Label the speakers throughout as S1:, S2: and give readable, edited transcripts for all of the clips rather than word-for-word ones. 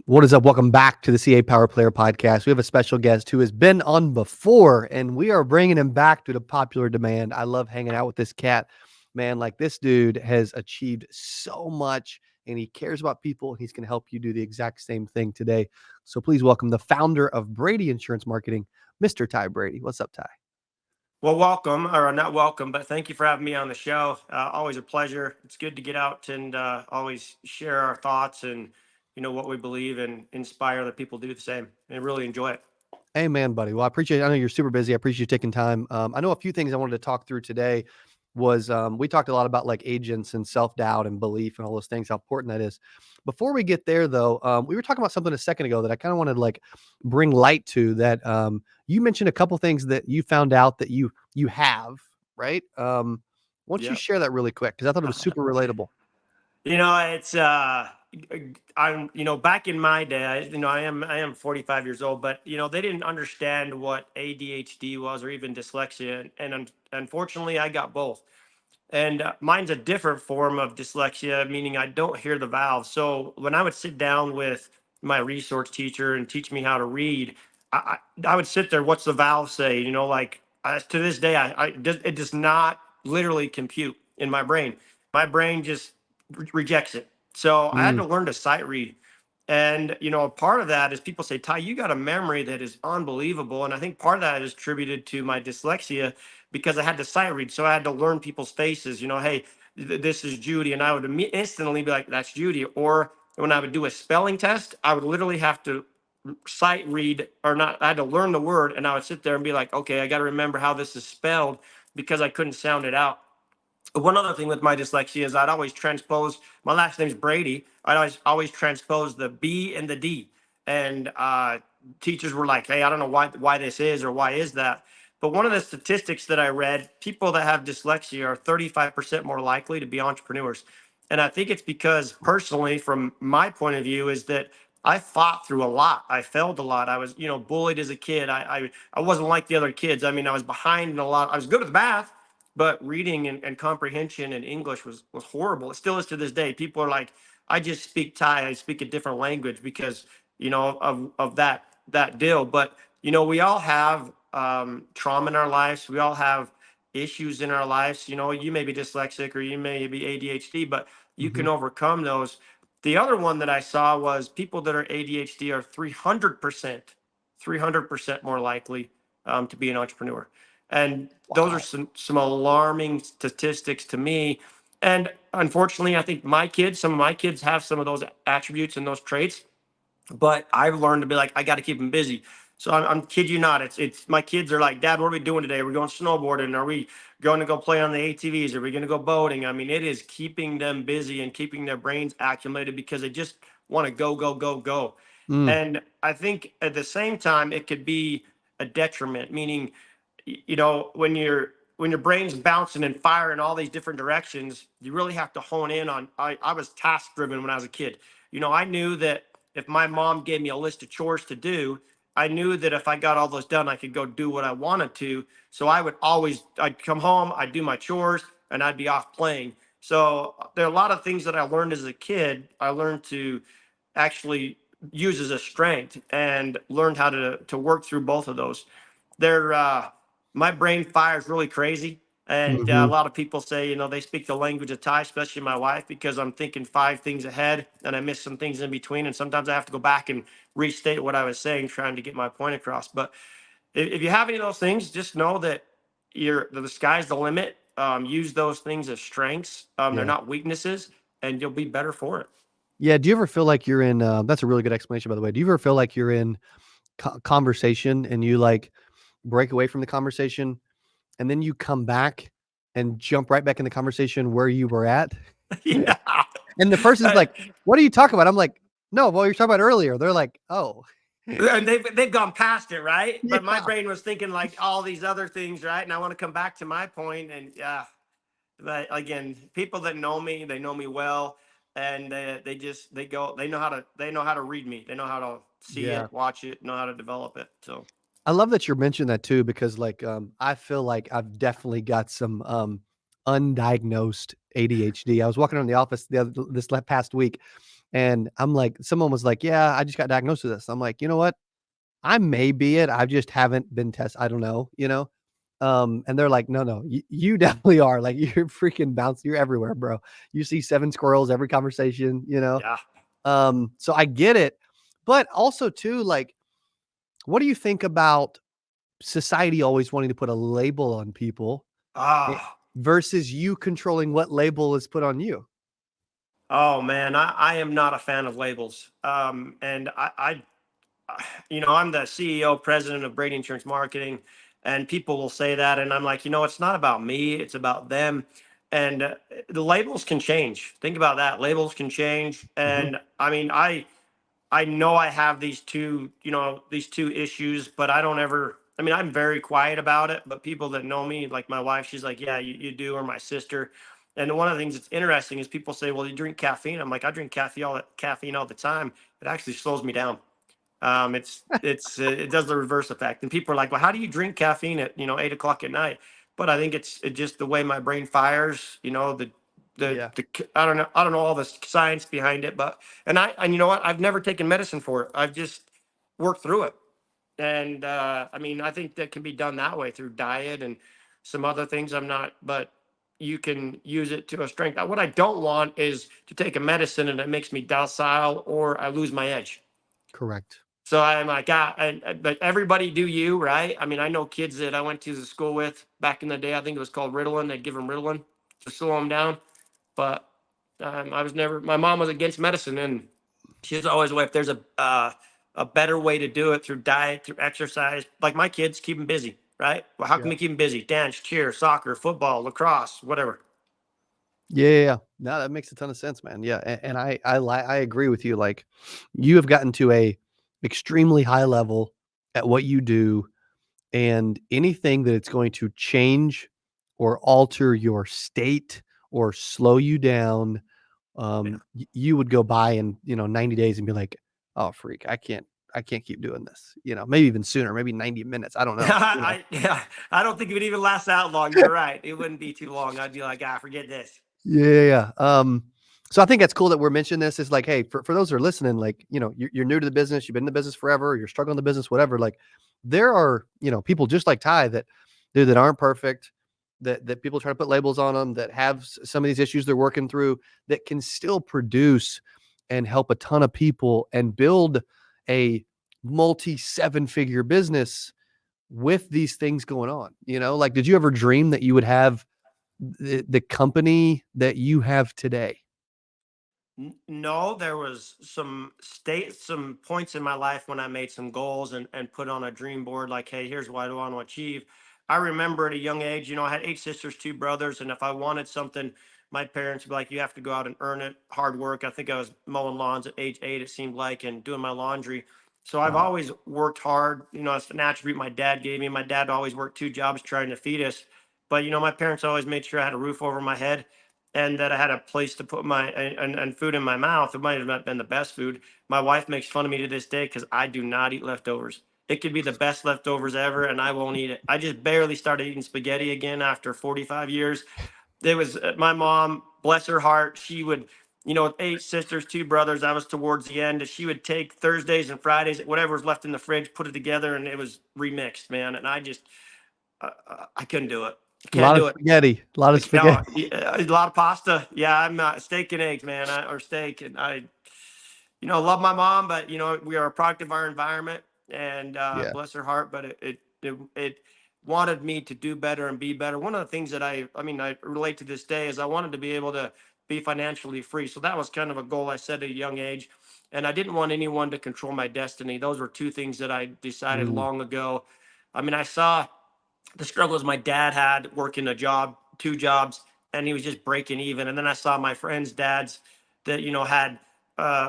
S1: What is up? Welcome back to the CA Power Player Podcast. We have a special guest who has been on before, and we are bringing him back due to popular demand. I love hanging out with this cat, man. Like, this dude has achieved so much, and he cares about people, and he's going to help you do the exact same thing today. So please welcome the founder of Brady Insurance Marketing, Mr. Ty Brady. What's up, Ty?
S2: Well, welcome, or not welcome, but thank you for having me on the show. Always a pleasure. It's good to get out and always share our thoughts and what we believe and inspire that people do the same. And really enjoy it.
S1: Hey, man, buddy. Well, I appreciate it. I know you're super busy. I appreciate you taking time. I know a few things I wanted to talk through today was we talked a lot about like agents and self-doubt and belief and all those things, how important that is. Before we get there, though, we were talking about something a second ago that I kind of wanted to like bring light to that you mentioned a couple things that you found out that you have, right? Why don't you
S2: Yep.
S1: share that really quick? Because I thought it was super relatable.
S2: It's I'm back in my day, I am 45 years old, but they didn't understand what ADHD was or even dyslexia, and unfortunately, I got both. And mine's a different form of dyslexia, meaning I don't hear the vowels. So when I would sit down with my resource teacher and teach me how to read, I would sit there. What's the vowel say? To this day, it does not literally compute in my brain. My brain just rejects it. So I had
S1: Mm,
S2: to learn to sight read. And part of that is people say, Ty, you got a memory that is unbelievable. And I think part of that is attributed to my dyslexia because I had to sight read. So I had to learn people's faces. Hey, this is Judy. And I would instantly be like, that's Judy. Or when I would do a spelling test, I would literally have to sight read or not. I had to learn the word and I would sit there and be like, okay, I got to remember how this is spelled because I couldn't sound it out. One other thing with my dyslexia is I'd always transpose. My last name's Brady. I'd always transpose the B and the D, and teachers were like, "Hey, I don't know why this is or why is that." But one of the statistics that I read, people that have dyslexia are 35% more likely to be entrepreneurs, and I think it's because personally, from my point of view, is that I fought through a lot. I failed a lot. I was, bullied as a kid. I wasn't like the other kids. I mean, I was behind in a lot. I was good with math, but reading and comprehension and English was horrible. It still is to this day. People are like, I just speak Thai, I speak a different language because of that deal. But we all have trauma in our lives. We all have issues in our lives. You may be dyslexic or you may be ADHD, but you
S1: mhm.
S2: can overcome those. The other one that I saw was people that are ADHD are 300% more likely to be an entrepreneur. And those are
S1: Wow.
S2: some alarming statistics to me. And unfortunately, I think some of my kids have some of those attributes and those traits, but I've learned to be like, I got to keep them busy. So I'm kid you not. It's my kids are like, Dad, what are we doing today? Are we going snowboarding? Are we going to go play on the ATVs? Are we going to go boating? I mean, it is keeping them busy and keeping their brains accumulated because they just want to go, go, go, go.
S1: Mm,
S2: And I think at the same time, it could be a detriment, meaning, when your brain's bouncing and firing all these different directions, you really have to hone in on. I was task driven when I was a kid. I knew that if my mom gave me a list of chores to do, I knew that if I got all those done, I could go do what I wanted to. So I'd come home, I'd do my chores, and I'd be off playing. So there are a lot of things that I learned as a kid. I learned to actually use as a strength and learned how to work through both of those. They're My brain fires really crazy. And a
S1: mhm.
S2: lot of people say, they speak the language of Thai, especially my wife, because I'm thinking five things ahead and I miss some things in between. And sometimes I have to go back and restate what I was saying, trying to get my point across. But if you have any of those things, just know that the sky's the limit. Use those things as strengths. They're
S1: Yeah.
S2: not weaknesses, and you'll be better for it.
S1: Yeah, do you ever feel like you're in, that's a really good explanation, by the way. Do you ever feel like you're in conversation and you like break away from the conversation and then you come back and jump right back in the conversation where you were at?
S2: Yeah.
S1: And the person's
S2: Uh,
S1: like, "What are you talking about?" I'm like, "No, well, you're talking about earlier." They're like, "Oh."
S2: And they've gone past it, right? But my
S1: Yeah.
S2: brain was thinking like all these other things, right? And I want to come back to my point, and yeah, but again, people that know me, they know me well, and they know how to read me, they know how to see
S1: Yeah.
S2: it, watch it, know how to develop it. So
S1: I love that you're mentioning that too because, like, I feel like I've definitely got some, undiagnosed ADHD. I was walking around the office this past week, And I'm like, someone was like, yeah, I just got diagnosed with this. I'm like, you know what? I may be it. I just haven't been tested. I don't know, you know? And they're like, no, no, you definitely are. Like, you're freaking bouncing. You're everywhere, bro. You see seven squirrels every conversation, you know?
S2: Yeah.
S1: So I get it. But also, too, like, what do you think about society always wanting to put a label on people eh,
S2: Ah.
S1: versus you controlling what label is put on you?
S2: Oh man, I am not a fan of labels. And I'm the CEO, president of Brady Insurance Marketing, and people will say that, and I'm like, it's not about me, it's about them. And the labels can change. Think about that. Labels can change,
S1: Hmm.
S2: and I mean, I know I have these two issues, but I don't ever. I mean, I'm very quiet about it, but people that know me, like my wife, she's like, "Yeah, you do," or my sister. And one of the things that's interesting is people say, "Well, you drink caffeine." I'm like, "I drink caffeine all the time. It actually slows me down. It does the reverse effect." And people are like, "Well, how do you drink caffeine at 8 o'clock at night?" But I think it's just the way my brain fires.
S1: Yeah,
S2: I don't know all the science behind it, but and you know what? I've never taken medicine for it. I've just worked through it. And I mean, I think that can be done that way through diet and some other things. I'm not, but you can use it to a strength. What I don't want is to take a medicine and it makes me docile or I lose my edge.
S1: correct.
S2: So I'm like, but everybody do you, right? I mean, I know kids that I went to the school with back in the day. I think it was called Ritalin. They'd give them Ritalin to slow them down. But I was never. My mom was against medicine, and she's always, well, if there's a better way to do it through diet, through exercise, like my kids, keep them busy, right? Well, how can
S1: Yeah.
S2: we keep them busy? Dance, cheer, soccer, football, lacrosse, whatever.
S1: Yeah, yeah, yeah. No, that makes a ton of sense, man. Yeah, and I agree with you. Like, you have gotten to a extremely high level at what you do, and anything that it's going to change or alter your state or slow you down,
S2: Yeah.
S1: you would go by in 90 days and be like, oh freak, I can't keep doing this. Maybe even sooner, maybe 90 minutes. I don't know.
S2: Yeah, I don't think it would even last that long. You're right. It wouldn't be too long. I'd be like, forget this.
S1: Yeah, yeah, yeah. So I think that's cool that we're mentioning this. Is like, hey, for those who are listening, like, you're new to the business, you've been in the business forever, you're struggling in the business, whatever. Like, there are, people just like Ty that aren't perfect, that people try to put labels on them, that have some of these issues they're working through, that can still produce and help a ton of people and build a multi seven figure business with these things going on. Like, did you ever dream that you would have the company that you have today?
S2: No, there was some points in my life when I made some goals and put on a dream board like, hey, here's what I want to achieve. I remember at a young age, I had 8 sisters, 2 brothers, and if I wanted something, my parents would be like, you have to go out and earn it, hard work. I think I was mowing lawns at age 8, it seemed like, and doing my laundry. So I've
S1: Wow.
S2: always worked hard. It's an attribute my dad gave me. My dad always worked 2 jobs trying to feed us. But my parents always made sure I had a roof over my head and that I had a place to put my and food in my mouth. It might have not been the best food. My wife makes fun of me to this day because I do not eat leftovers. It could be the best leftovers ever, and I won't eat it. I just barely started eating spaghetti again after 45 years. There was my mom, bless her heart. She would, with 8 sisters, 2 brothers. I was towards the end. She would take Thursdays and Fridays, whatever was left in the fridge, put it together, and it was remixed, man. And I couldn't do it.
S1: A
S2: Can't
S1: lot of
S2: do it.
S1: spaghetti, a lot of
S2: Like, no,
S1: spaghetti.
S2: a lot of pasta. Yeah, I'm not steak and eggs, man, or steak. And love my mom, but we are a product of our environment, and
S1: Yeah.
S2: bless her heart. But it wanted me to do better and be better. One of the things that I mean, I relate to this day is I wanted to be able to be financially free. So that was kind of a goal I set at a young age, and I didn't want anyone to control my destiny. Those were 2 things that I decided
S1: Mm,
S2: long ago. I mean, I saw the struggles my dad had working a job, 2 jobs, and he was just breaking even. And then I saw my friends' dads that had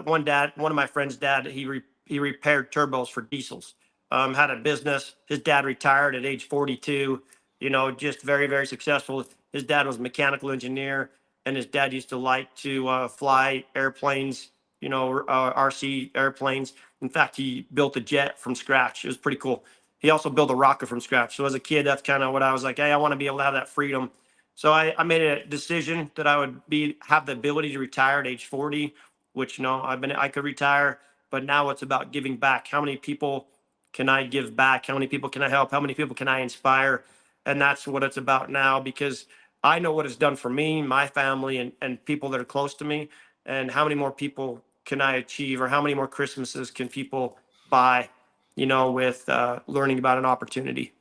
S2: one of my friends' dad, he repaired turbos for diesels. Had a business. His dad retired at age 42. Just very very successful. His dad was a mechanical engineer, and his dad used to like to fly airplanes. RC airplanes. In fact, he built a jet from scratch. It was pretty cool. He also built a rocket from scratch. So as a kid, that's kind of what I was like, hey, I want to be able to have that freedom. So I made a decision that I would have the ability to retire at age 40 which I could retire, but now it's about giving back. How many people can I give back? How many people can I help? How many people can I inspire? And that's what it's about now, because I know what it's done for me, my family, and people that are close to me. And how many more people can I achieve, or how many more Christmases can people buy, with learning about an opportunity?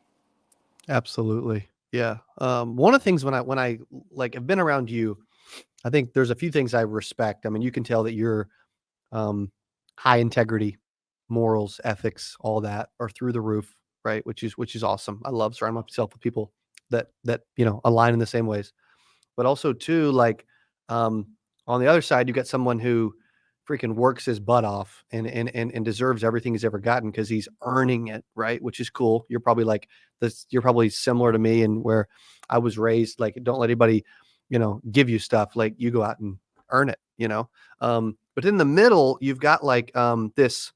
S1: Absolutely. Yeah. One of the things when I like have been around you, I think there's a few things I respect. I mean, you can tell that you're um, high integrity, morals, ethics, all that are through the roof, right? Which is awesome. I love surrounding myself with people that align in the same ways. But also too, like, um, on the other side, you got someone who freaking works his butt off and deserves everything he's ever gotten because he's earning it, right? Which is cool. You're probably like this. You're probably similar to me, and where I was raised, like, don't let anybody, give you stuff. Like, you go out and earn it. But in the middle, you've got like this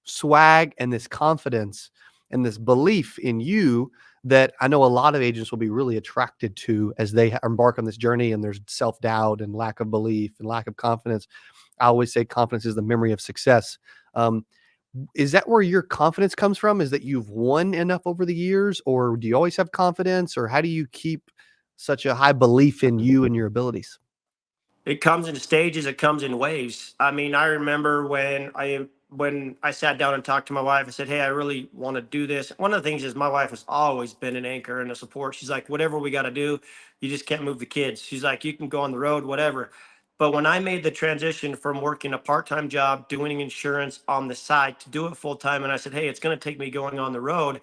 S1: swag and this confidence and this belief in you that I know a lot of agents will be really attracted to as they embark on this journey, and there's self-doubt and lack of belief and lack of confidence. I always say confidence is the memory of success. Um, is that where your confidence comes from? Is that you've won enough over the years, or do you always have confidence, or how do you keep such a high belief in you and your abilities?
S2: It comes in stages, it comes in waves. I mean, I remember when I sat down and talked to my wife. I said, hey, I really want to do this. One of the things is, my wife has always been an anchor and a support. She's like, whatever we got to do, you just can't move the kids. She's like, you can go on the road, whatever. But when I made the transition from working a part-time job doing insurance on the side to do it full time, and I said, hey, it's going to take me going on the road,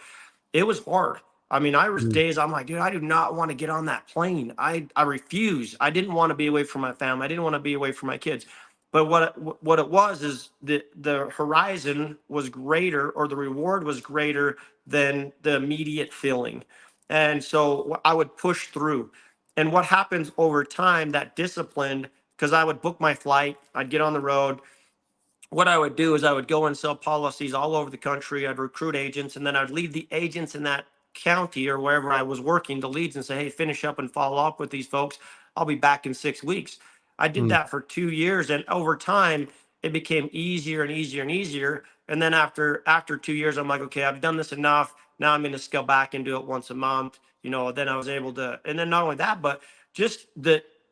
S2: it was hard. I mean, I was
S1: Mm,
S2: days I'm like, dude, I do not want to get on that plane. I refuse. I didn't want to be away from my family. I didn't want to be away from my kids. But what it was is the horizon was greater, or the reward was greater than the immediate feeling. And so I would push through. And what happens over time, that discipline, because I would book my flight, I'd get on the road. What I would do is I would go and sell policies all over the country. I'd recruit agents, and then I'd leave the agents in that county or wherever I was working the leads and say, hey, finish up and follow up with these folks. I'll be back in 6 weeks. I did
S1: mm,
S2: that for 2 years, and over time, it became easier and easier and easier. And then after 2 years, I'm like, okay, I've done this enough. Now I'm going to scale back and do it once a month. Then I was able to, and then not only that, but just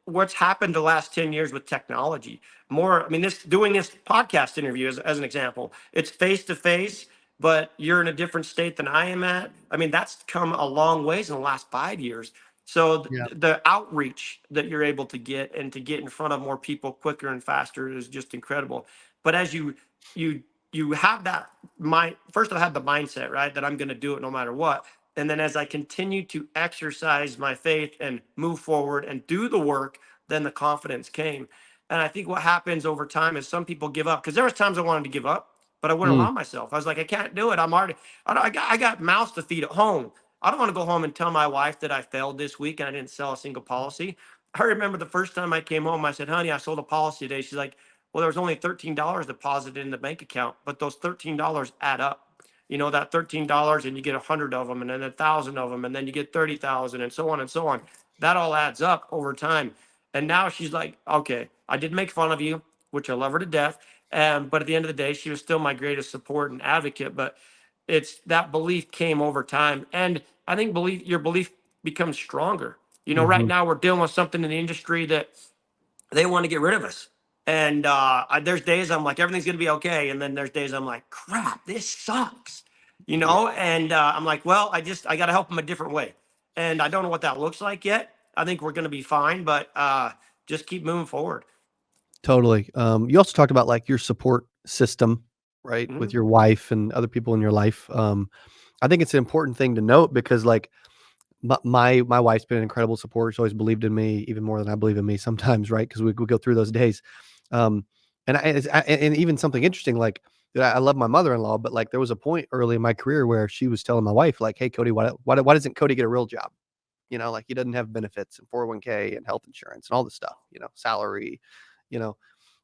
S2: what's happened the last 10 years with technology. More, I mean, this doing this podcast interview as an example, it's face to face, but you're in a different state than I am at. I mean, that's come a long ways in the last 5 years. So
S1: yeah,
S2: the outreach that you're able to get, and to get in front of more people quicker and faster, is just incredible. But as you you have that mind, first I had the mindset, right, that I'm going to do it no matter what. And then as I continue to exercise my faith and move forward and do the work, then the confidence came. And I think what happens over time is some people give up, because there was times I wanted to give up, but I wouldn't
S1: mm,
S2: allow myself. I was like, I can't do it. I got mouths to feed at home. I don't want to go home and tell my wife that I failed this week and I didn't sell a single policy. I remember the first time I came home, I said, honey, I sold a policy today. She's like, well, there was only $13 deposited in the bank account, but those $13 add up. That $13, and you get 100 of them, and then 1,000 of them, and then you get 30,000, and so on and so on. That all adds up over time. And now she's like, okay, I did make fun of you, which I love her to death. But at the end of the day, she was still my greatest support and advocate. But it's that belief came over time. And I think your belief becomes stronger. Right
S1: mhm.
S2: now we're dealing with something in the industry that they want to get rid of us. And there's days I'm like, everything's going to be okay. And then there's days I'm like, crap, this sucks.
S1: Yeah,
S2: And I'm like, well, I got to help them a different way. And I don't know what that looks like yet. I think we're going to be fine, but just keep moving forward.
S1: totally. You also talked about like your support system, right, with
S2: Mhm.
S1: your wife and other people in your life. I think it's an important thing to note because, like, my wife's been an incredible support. She's always believed in me even more than I believe in me sometimes, right? Because we go through those days. Um, and even something interesting, like, that I love my mother-in-law, but like there was a point early in my career where she was telling my wife, like, "Hey, Cody, why doesn't Cody get a real job? Like, he doesn't have benefits and 401k and health insurance and all this stuff, salary, you know."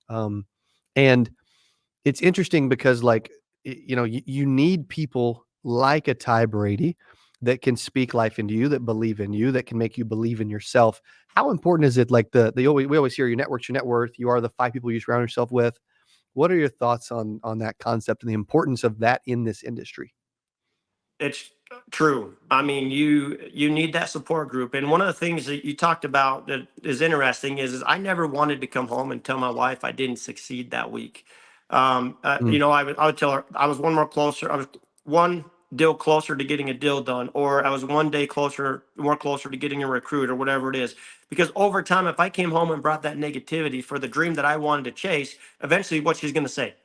S1: Um, and it's interesting because, like, you need people like a Ty Brady that can speak life into you, that believe in you, that can make you believe in yourself. How important is it? Like we always hear your network's your net worth. You are the 5 people you surround yourself with. What are your thoughts on that concept and the importance of that in this industry?
S2: It's true. I mean, you need that support group. And one of the things that you talked about that is interesting is I never wanted to come home and tell my wife I didn't succeed that week.
S1: Mm,
S2: I would tell her I was one more closer. I was one deal closer to getting a deal done, or I was one day more closer to getting a recruit, or whatever it is. Because over time, if I came home and brought that negativity for the dream that I wanted to chase, eventually, what she's going to say,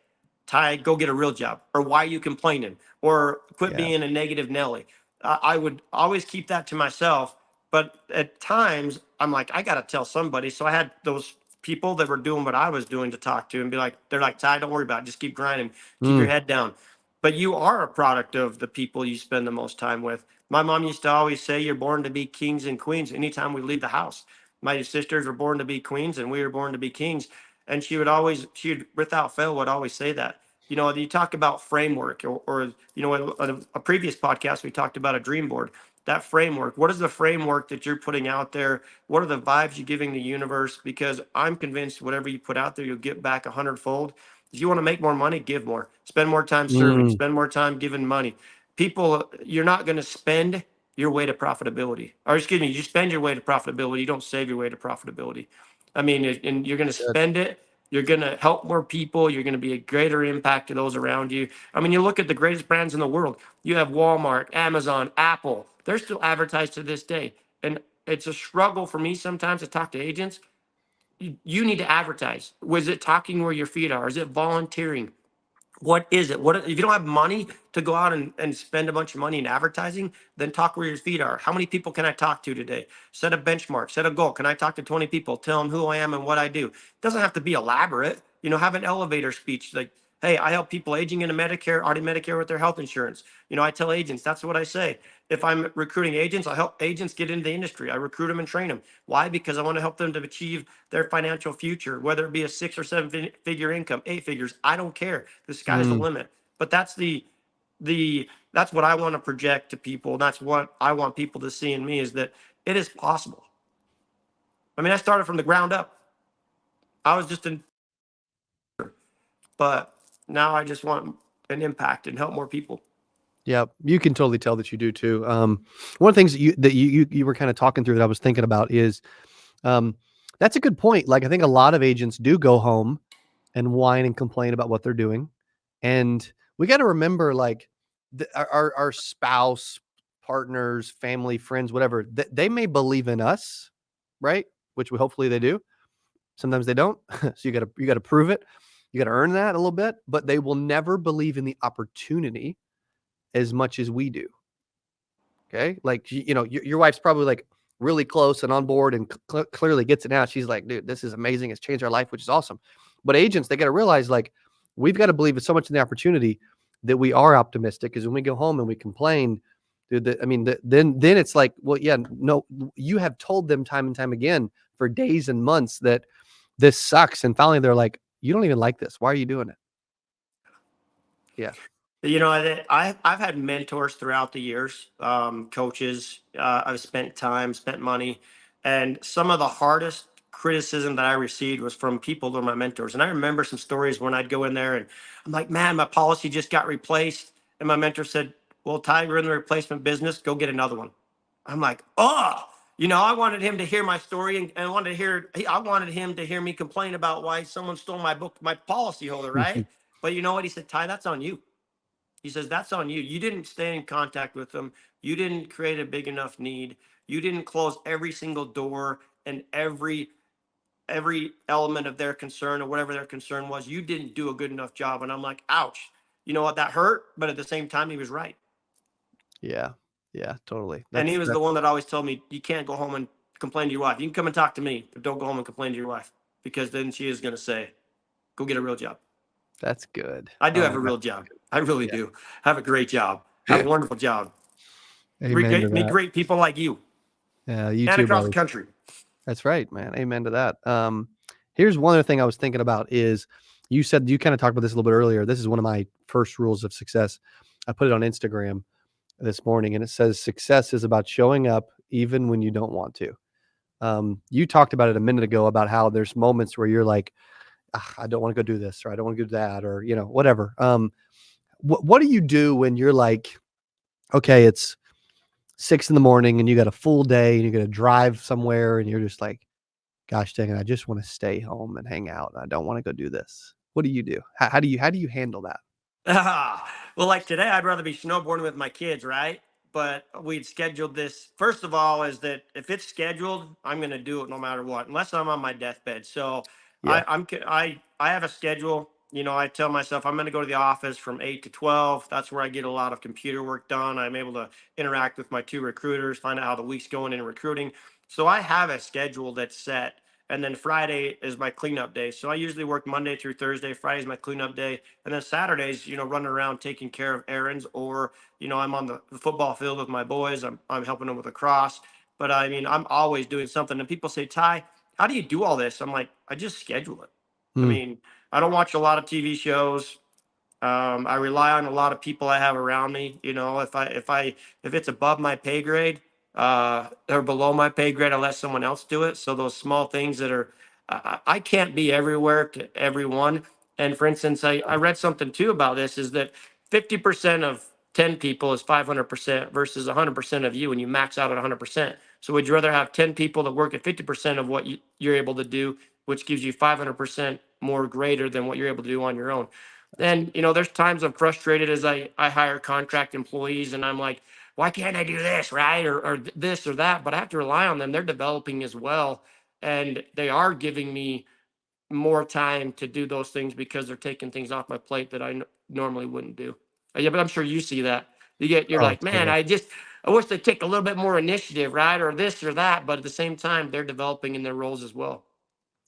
S2: Ty, go get a real job. Or why are you complaining? Or quit
S1: yeah.
S2: being a negative Nelly. I would always keep that to myself. But at times, I'm like, I got to tell somebody. So I had those people that were doing what I was doing to talk to and be like, they're like, Ty, don't worry about it. Just keep grinding, keep your
S1: Mm,
S2: head down. But you are a product of the people you spend the most time with. My mom used to always say, you're born to be kings and queens anytime we leave the house. My sisters were born to be queens and we were born to be kings. And she would without fail would always say that. You talk about framework, or in a previous podcast we talked about a dream board. That framework, what is the framework that you're putting out there? What are the vibes you're giving the universe? Because I'm convinced whatever you put out there, you'll get back 100-fold. If you want to make more money, give more, spend more time serving,
S1: mm,
S2: spend more time giving money. People, you're not going to spend your way to profitability, or excuse me, you spend your way to profitability, you don't save your way to profitability. I mean, and you're going to
S1: good.
S2: spend it, you're going to help more people, you're going to be a greater impact to those around you. I mean, you look at the greatest brands in the world, you have Walmart, Amazon, Apple, they're still advertised to this day. And it's a struggle for me sometimes to talk to agents. You need to advertise. Was it talking where your feet are? Is it volunteering? What is it? What if you don't have money to go out and spend a bunch of money in advertising? Then talk where your feet are. How many people can I talk to today? Set a benchmark, set a goal. Can I talk to 20 people? Tell them who I am and what I do. It doesn't have to be elaborate. Have an elevator speech like, hey, I help people aging into Medicare, already Medicare with their health insurance. I tell agents, that's what I say. If I'm recruiting agents, I help agents get into the industry. I recruit them and train them. Why? Because I want to help them to achieve their financial future, whether it be a 6 or 7 figure income, 8 figures. I don't care. The sky's the
S1: Mm,
S2: limit. But that's what I want to project to people. That's what I want people to see in me, is that it is possible. I mean, I started from the ground up. I was just in, but now I just want an impact and help more people.
S1: yeah, you can totally tell that you do too. One of the things that you were kind of talking through that I was thinking about is, um, that's a good point. Like, I think a lot of agents do go home and whine and complain about what they're doing. And we got to remember, like, our spouse, partners, family, friends, whatever, they may believe in us, right? Which we hopefully they do. Sometimes they don't. So you got to prove it. You got to earn that a little bit, but they will never believe in the opportunity as much as we do. Okay. Like, your wife's probably like really close and on board and clearly gets it now. She's like, dude, this is amazing. It's changed our life, which is awesome. But agents, they got to realize, like, we've got to believe so much in the opportunity that we are optimistic. Because when we go home and we complain, dude, then it's like, well, yeah, no, you have told them time and time again for days and months that this sucks. And finally they're like, you don't even like this. Why are you doing it? Yeah.
S2: I've had mentors throughout the years, coaches. I've spent money, and some of the hardest criticism that I received was from people that were my mentors. And I remember some stories when I'd go in there and I'm like, "Man, my policy just got replaced," and my mentor said, "Well, Ty, you're in the replacement business. Go get another one." I'm like, "Oh." I wanted him to hear my story, and I wanted him to hear me complain about why someone stole my policy holder, right? But you know what? He said, Ty, that's on you. He says, that's on you. You didn't stay in contact with them. You didn't create a big enough need. You didn't close every single door and every element of their concern, or whatever their concern was. You didn't do a good enough job. And I'm like, ouch. You know what? That hurt. But at the same time, he was right.
S1: Yeah. Yeah, totally.
S2: And he
S1: That's
S2: was the
S1: that's
S2: one that always told me, you can't go home and complain to your wife. You can come and talk to me, but don't go home and complain to your wife, because then she is going to say, go get a real job.
S1: that's good.
S2: I do
S1: Oh
S2: have
S1: my
S2: a
S1: god.
S2: real job. I really
S1: Yeah.
S2: do. I have a great job. I have a wonderful job.
S1: Amen to
S2: Meet
S1: that.
S2: great people like you
S1: Yeah, you
S2: and
S1: too,
S2: across the
S1: brother.
S2: country.
S1: That's right, man. Amen to that. Here's one other thing I was thinking about is, you said, you kind of talked about this a little bit earlier. This is one of my first rules of success. I put it on Instagram this morning, and it says success is about showing up even when you don't want to. You talked about it a minute ago about how there's moments where you're like, "Ah, I don't want to go do this, or I don't want to do that, or whatever. What do you do when you're like, okay, it's 6 in the morning and you got a full day and you're gonna drive somewhere and you're just like, gosh dang it, I just want to stay home and hang out. I don't want to go do this. What do you do? How do you handle that?
S2: Well, like today, I'd rather be snowboarding with my kids, right? But we'd scheduled this. First of all, is that if it's scheduled, I'm going to do it no matter what, unless I'm on my deathbed. So
S1: Yeah.
S2: I have a schedule. I tell myself I'm going to go to the office from 8 to 12. That's where I get a lot of computer work done. I'm able to interact with my two recruiters, find out how the week's going in recruiting. So I have a schedule that's set. And then Friday is my cleanup day. So I usually work Monday through Thursday. Friday's my cleanup day. And then Saturdays, running around taking care of errands, or, I'm on the football field with my boys. I'm helping them with a cross. But I mean, I'm always doing something. And people say, Ty, how do you do all this? I'm like, I just schedule it. I
S1: Mm,
S2: mean, I don't watch a lot of TV shows. I rely on a lot of people I have around me. If it's above my pay grade, or below my pay grade, I let someone else do it. So those small things that are, I can't be everywhere to everyone. And for instance, I read something too about this, is that 50% of 10 people is 500% versus 100% of you, and you max out at 100%. So would you rather have 10 people that work at 50% of what you're able to do, which gives you 500% more greater than what you're able to do on your own? And there's times I'm frustrated as I hire contract employees, and I'm like, why can't I do this, right? Or this or that? But I have to rely on them. They're developing as well. And they are giving me more time to do those things because they're taking things off my plate that normally wouldn't do. Yeah, but I'm sure you see that. You're
S1: oh,
S2: like, man,
S1: totally.
S2: I wish they'd take a little bit more initiative, right? Or this or that. But at the same time, they're developing in their roles as well.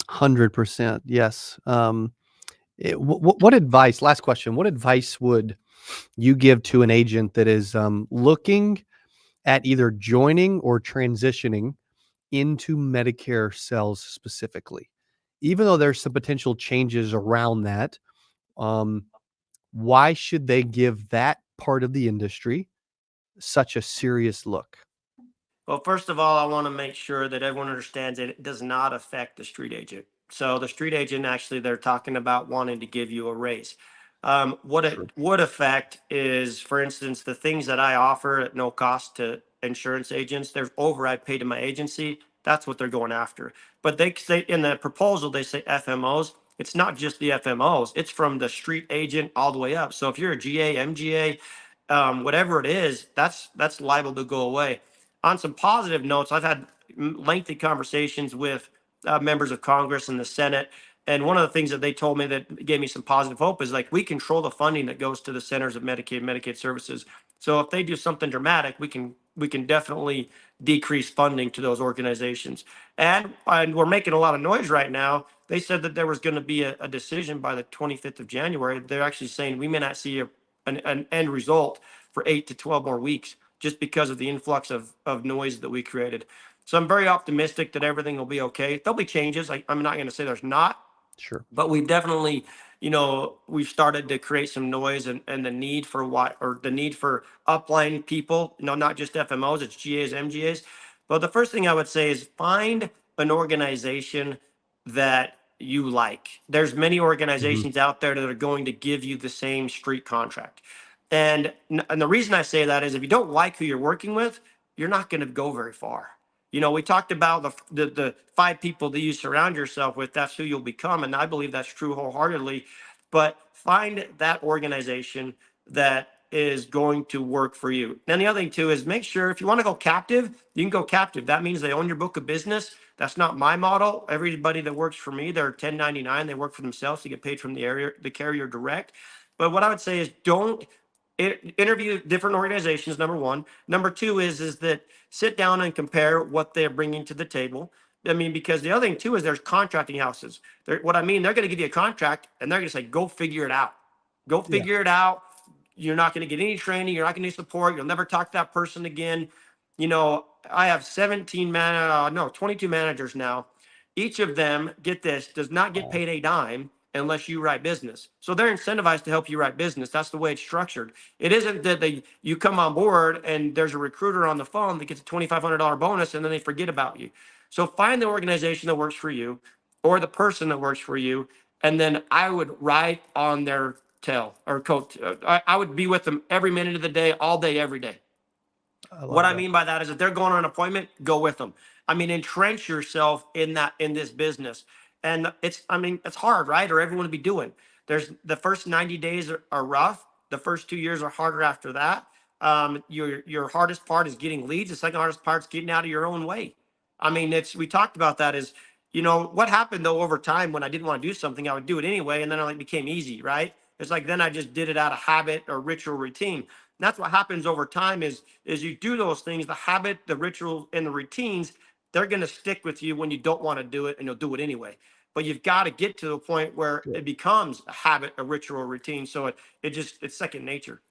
S1: 100%. Yes. What advice? Last question. What advice would you give to an agent that is looking at either joining or transitioning into Medicare sales specifically? Even though there's some potential changes around that, um, why should they give that part of the industry such a serious look?
S2: Well, first of all, I want to make sure that everyone understands that it does not affect the street agent. So the street agent, actually, they're talking about wanting to give you a raise. What
S1: Sure.
S2: it would affect is, for instance, the things that I offer at no cost to insurance agents. There's override paid to my agency. That's what they're going after. But they say in the proposal, they say FMOs. It's not just the FMOs. It's from the street agent all the way up. So if you're a GA, MGA, whatever it is, that's liable to go away. On some positive notes, I've had lengthy conversations with members of Congress and the Senate. And one of the things that they told me that gave me some positive hope is, like, we control the funding that goes to the centers of Medicaid services. So if they do something dramatic, we can definitely decrease funding to those organizations. And we're making a lot of noise right now. They said that there was going to be a decision by the 25th of January. They're actually saying we may not see an end result for 8 to 12 more weeks, just because of the influx of noise that we created. So I'm very optimistic that everything will be okay. There'll be changes. I'm not going to say there's not,
S1: Sure.
S2: but we've definitely, we've started to create some noise, and the need for the need for upline people, not just FMOs, it's GAs, MGAs. But the first thing I would say is find an organization that you like. There's many
S1: Mhm.
S2: organizations out there that are going to give you the same street contract. And the reason I say that is, if you don't like who you're working with, you're not going to go very far. We talked about the 5 people that you surround yourself with. That's who you'll become, and I believe that's true wholeheartedly. But find that organization that is going to work for you. And the other thing too is, make sure, if you want to go captive, you can go captive. That means they own your book of business. That's not my model. Everybody that works for me, they're 1099. They work for themselves to get paid from the carrier direct. But what I would say is, don't interview different organizations. Number one. Number two is that sit down and compare what they're bringing to the table. I mean, because the other thing too is, there's contracting houses. What I mean, they're going to give you a contract and they're going to say, go figure it out. Go
S1: Yeah.
S2: figure it out. You're not going to get any training. You're not going to get support. You'll never talk to that person again. I have 22 managers now. Each of them, get this, does not get
S1: Oh,
S2: paid a dime unless you write business. So they're incentivized to help you write business. That's the way it's structured. It isn't that you come on board and there's a recruiter on the phone that gets a $2,500 bonus and then they forget about you. So find the organization that works for you or the person that works for you. And then I would ride on their tail or coat. I would be with them every minute of the day, all day, every day.
S1: I
S2: What
S1: love
S2: I
S1: that.
S2: mean by that is if they're going on an appointment, go with them. I mean, entrench yourself in this business. And it's hard, right? Or everyone would be doing. There's the first 90 days are rough. The first 2 years are harder after that. Your hardest part is getting leads. The second hardest part is getting out of your own way. I mean, it's we talked about that is, what happened though over time when I didn't want to do something, I would do it anyway, and then it like became easy, right? It's like then I just did it out of habit or ritual routine. That's what happens over time is you do those things, the habit, the ritual, and the routines, they're going to stick with you when you don't want to do it, and you'll do it anyway. But you've got to get to the point where
S1: Good.
S2: it becomes a habit, a ritual, a routine. So it's second nature.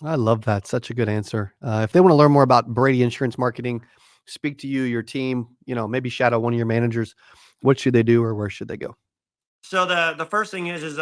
S1: I love that. Such a good answer. If they want to learn more about Brady Insurance Marketing, speak to you, your team, maybe shadow one of your managers, what should they do or where should they go?
S2: So the first thing is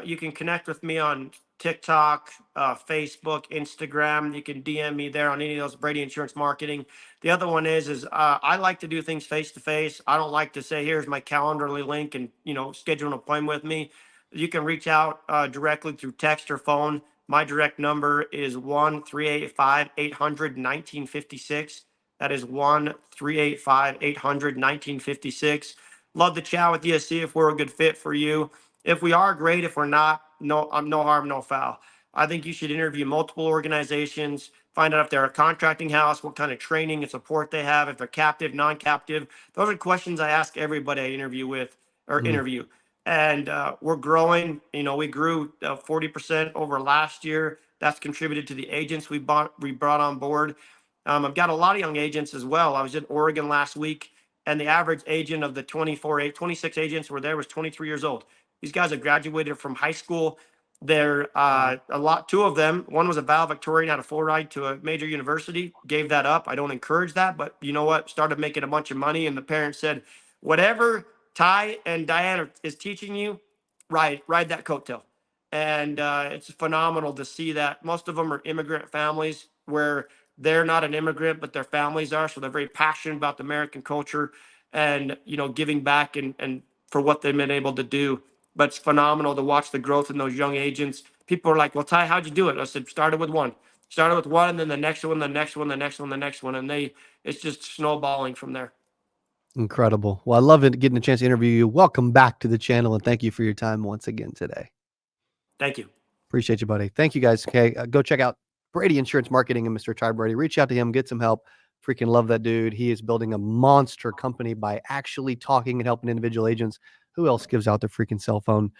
S2: you can connect with me on TikTok, Facebook, Instagram. You can DM me there on any of those Brady Insurance Marketing. The other one is I like to do things face to face. I don't like to say here's my Calendarly link and schedule an appointment with me. You can reach out directly through text or phone. My direct number is 1-385-800-1956. That is 1-385-800-1956. Love to chat with you, see if we're a good fit for you. If we are, great. If we're not, no, I'm no harm, no foul. I think you should interview multiple organizations, find out if they're a contracting house, what kind of training and support they have, if they're captive, non-captive. Those are questions I ask everybody I interview with or
S1: Mm,
S2: interview. And we're growing. We grew 40% over last year. That's contributed to the agents we brought on board. I've got a lot of young agents as well. I was in Oregon last week, and the average agent of the 26 agents were there was 23 years old. These guys have graduated from high school. They're
S1: wow.
S2: two of them. One was a valedictorian, had a full ride to a major university, gave that up. I don't encourage that, but you know what? Started making a bunch of money, and the parents said, whatever Ty and Diana is teaching you, ride that coattail. And it's phenomenal to see that. Most of them are immigrant families where they're not an immigrant, but their families are. So they're very passionate about the American culture and, giving back and for what they've been able to do. But it's phenomenal to watch the growth in those young agents. People are like, well, Ty, how'd you do it? I said, started with one. Started with one, and then the next one, the next one, the next one, the next one. And it's just snowballing from there.
S1: Incredible. Well, I love it getting a chance to interview you. Welcome back to the channel and thank you for your time once again today.
S2: Thank you.
S1: Appreciate you, buddy. Thank you guys. Okay. Go check out Brady Insurance Marketing and Mr. Ty Brady. Reach out to him, get some help. Freaking love that dude. He is building a monster company by actually talking and helping individual agents. Who else gives out their freaking cell phone?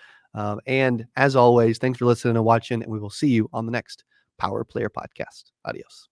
S1: And as always, thanks for listening and watching, and we will see you on the next Power Player Podcast. Adios.